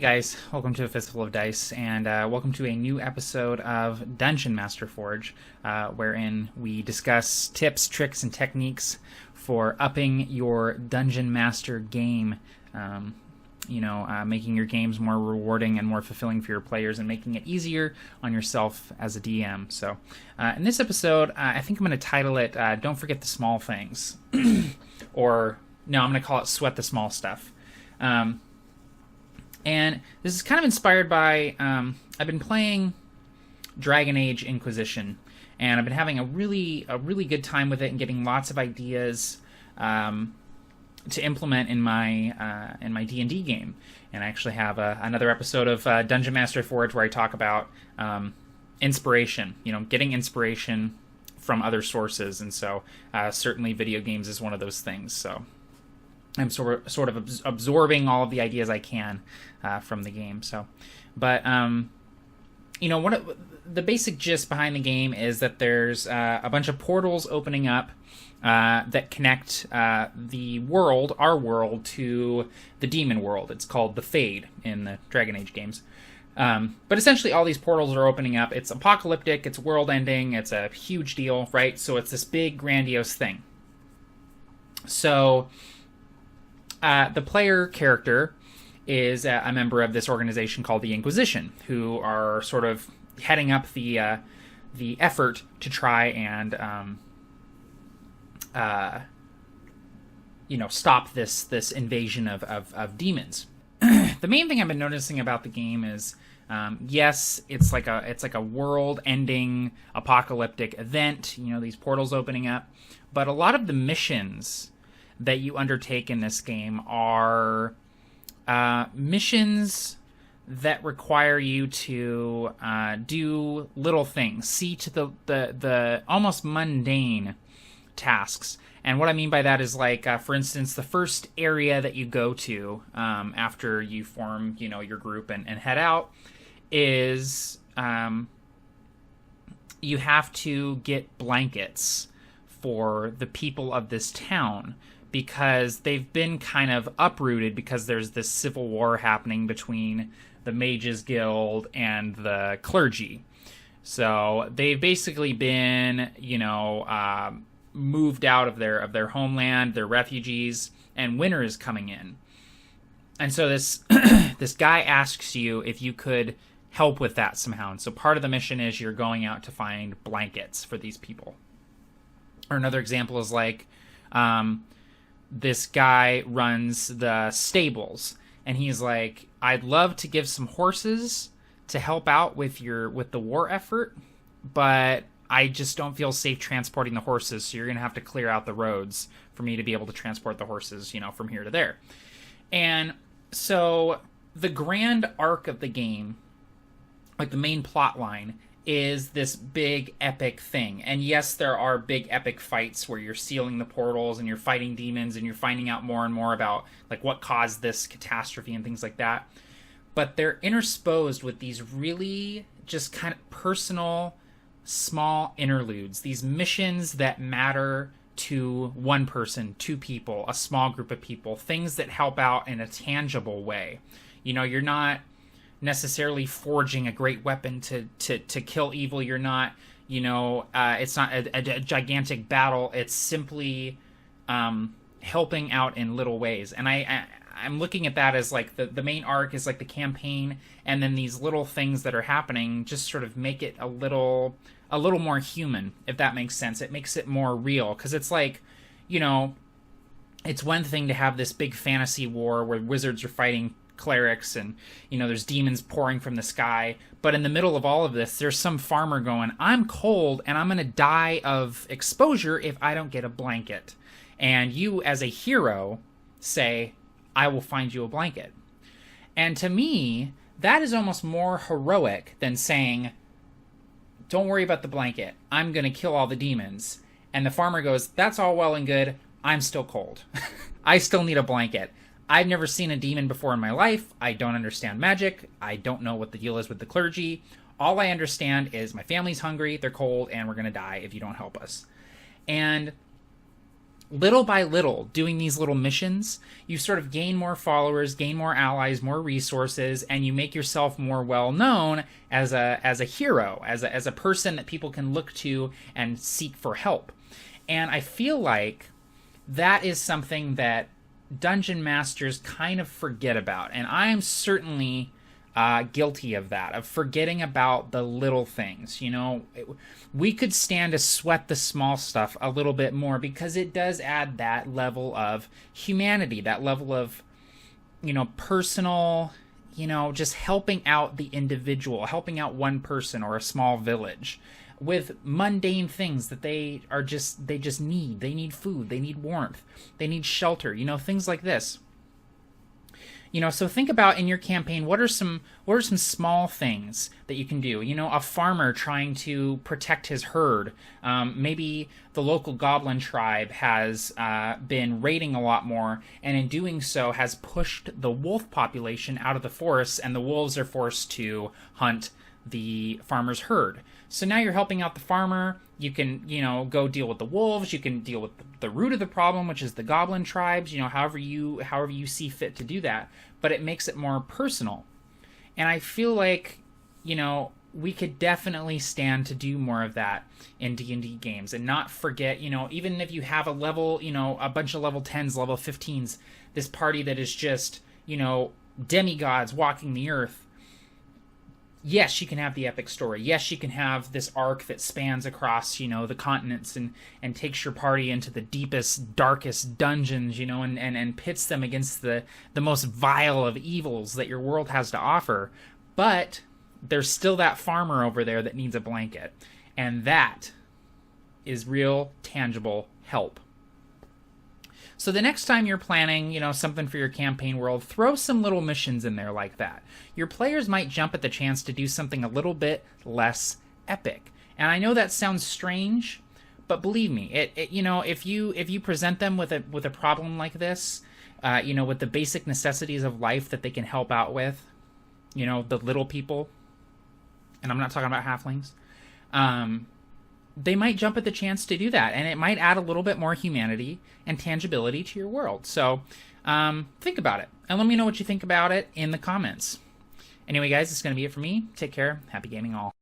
guys, welcome to A Fistful of Dice, and welcome to a new episode of Dungeon Master Forge, wherein we discuss tips, tricks, and techniques for upping your Dungeon Master game. Making your games more rewarding and more fulfilling for your players, and making it easier on yourself as a DM. So, in this episode, I think I'm going to title it "Don't Forget the Small Things," or no, I'm going to call it "Sweat the Small Stuff." And this is kind of inspired by, I've been playing Dragon Age Inquisition, and I've been having a really good time with it and getting lots of ideas to implement in my D&D game. And I actually have another episode of Dungeon Master Forge where I talk about inspiration, getting inspiration from other sources. And so certainly video games is one of those things. So I'm sort of absorbing all of the ideas I can from the game. So, but the basic gist behind the game is that there's a bunch of portals opening up that connect our world, to the demon world. It's called the Fade in the Dragon Age games. But essentially, all these portals are opening up. It's apocalyptic. It's world-ending. It's a huge deal, right? So it's this big, grandiose thing. So the player character is a member of this organization called the Inquisition, who are sort of heading up the effort to try and stop this invasion of demons. The main thing I've been noticing about the game is, yes, it's like a world-ending apocalyptic event. These portals opening up, but a lot of the missions that you undertake in this game are missions that require you to do little things, see to the almost mundane tasks. And what I mean by that is, like, for instance, the first area that you go to after you form, your group and head out is you have to get blankets for the people of this town, because they've been kind of uprooted because there's this civil war happening between the Mages Guild and the clergy. So they've basically been, moved out of their homeland. They're refugees, and winter is coming in. And so this this guy asks you if you could help with that somehow. And so part of the mission is you're going out to find blankets for these people. Or another example is like, this guy runs the stables, and he's like, I'd love to give some horses to help out with the war effort, but I just don't feel safe transporting the horses, so you're going to have to clear out the roads for me to be able to transport the horses, from here to there. And so the grand arc of the game, like the main plot line, is this big epic thing. And yes, there are big epic fights where you're sealing the portals and you're fighting demons and you're finding out more and more about like what caused this catastrophe and things like that. But they're intersposed with these really just kind of personal, small interludes, these missions that matter to one person, two people, a small group of people, things that help out in a tangible way. You're not necessarily forging a great weapon to kill evil. You're not, it's not a gigantic battle. It's simply helping out in little ways. And I'm looking at that as like the main arc is like the campaign, and then these little things that are happening just sort of make it a little more human, if that makes sense. It makes it more real, because it's like, it's one thing to have this big fantasy war where wizards are fighting clerics and there's demons pouring from the sky, but in the middle of all of this there's some farmer going, I'm cold and I'm gonna die of exposure if I don't get a blanket, and you as a hero say, I will find you a blanket. And to me, that is almost more heroic than saying, don't worry about the blanket, I'm gonna kill all the demons. And the farmer goes, that's all well and good, I'm still cold. I still need a blanket. I've never seen a demon before in my life. I don't understand magic. I don't know what the deal is with the clergy. All I understand is my family's hungry, they're cold, and we're going to die if you don't help us. And little by little, doing these little missions, you sort of gain more followers, gain more allies, more resources, and you make yourself more well known as a hero, as a person that people can look to and seek for help. And I feel like that is something that dungeon masters kind of forget about, and I am certainly guilty of that, of forgetting about the little things. We could stand to sweat the small stuff a little bit more, because it does add that level of humanity, that level of, personal, just helping out the individual, helping out one person or a small village with mundane things that they just need. They need food, they need warmth, they need shelter, things like this. So think about in your campaign, what are some small things that you can do? A farmer trying to protect his herd. Maybe the local goblin tribe has been raiding a lot more, and in doing so has pushed the wolf population out of the forest, and the wolves are forced to hunt the farmer's herd. So now you're helping out the farmer. You can, go deal with the wolves. You can deal with the root of the problem, which is the goblin tribes, however you see fit to do that. But it makes it more personal. And I feel like, we could definitely stand to do more of that in D&D games, and not forget, even if you have a level, a bunch of level 10s, level 15s, this party that is just, demigods walking the earth. Yes, you can have the epic story. Yes, you can have this arc that spans across, the continents and takes your party into the deepest, darkest dungeons, and pits them against the most vile of evils that your world has to offer. But there's still that farmer over there that needs a blanket. And that is real, tangible help. So the next time you're planning, something for your campaign world, throw some little missions in there like that. Your players might jump at the chance to do something a little bit less epic. And I know that sounds strange, but believe me, if you present them with a problem like this, with the basic necessities of life that they can help out with, the little people, and I'm not talking about halflings, they might jump at the chance to do that, and it might add a little bit more humanity and tangibility to your world. So think about it, and let me know what you think about it in the comments. Anyway, guys, this is going to be it for me. Take care. Happy gaming all.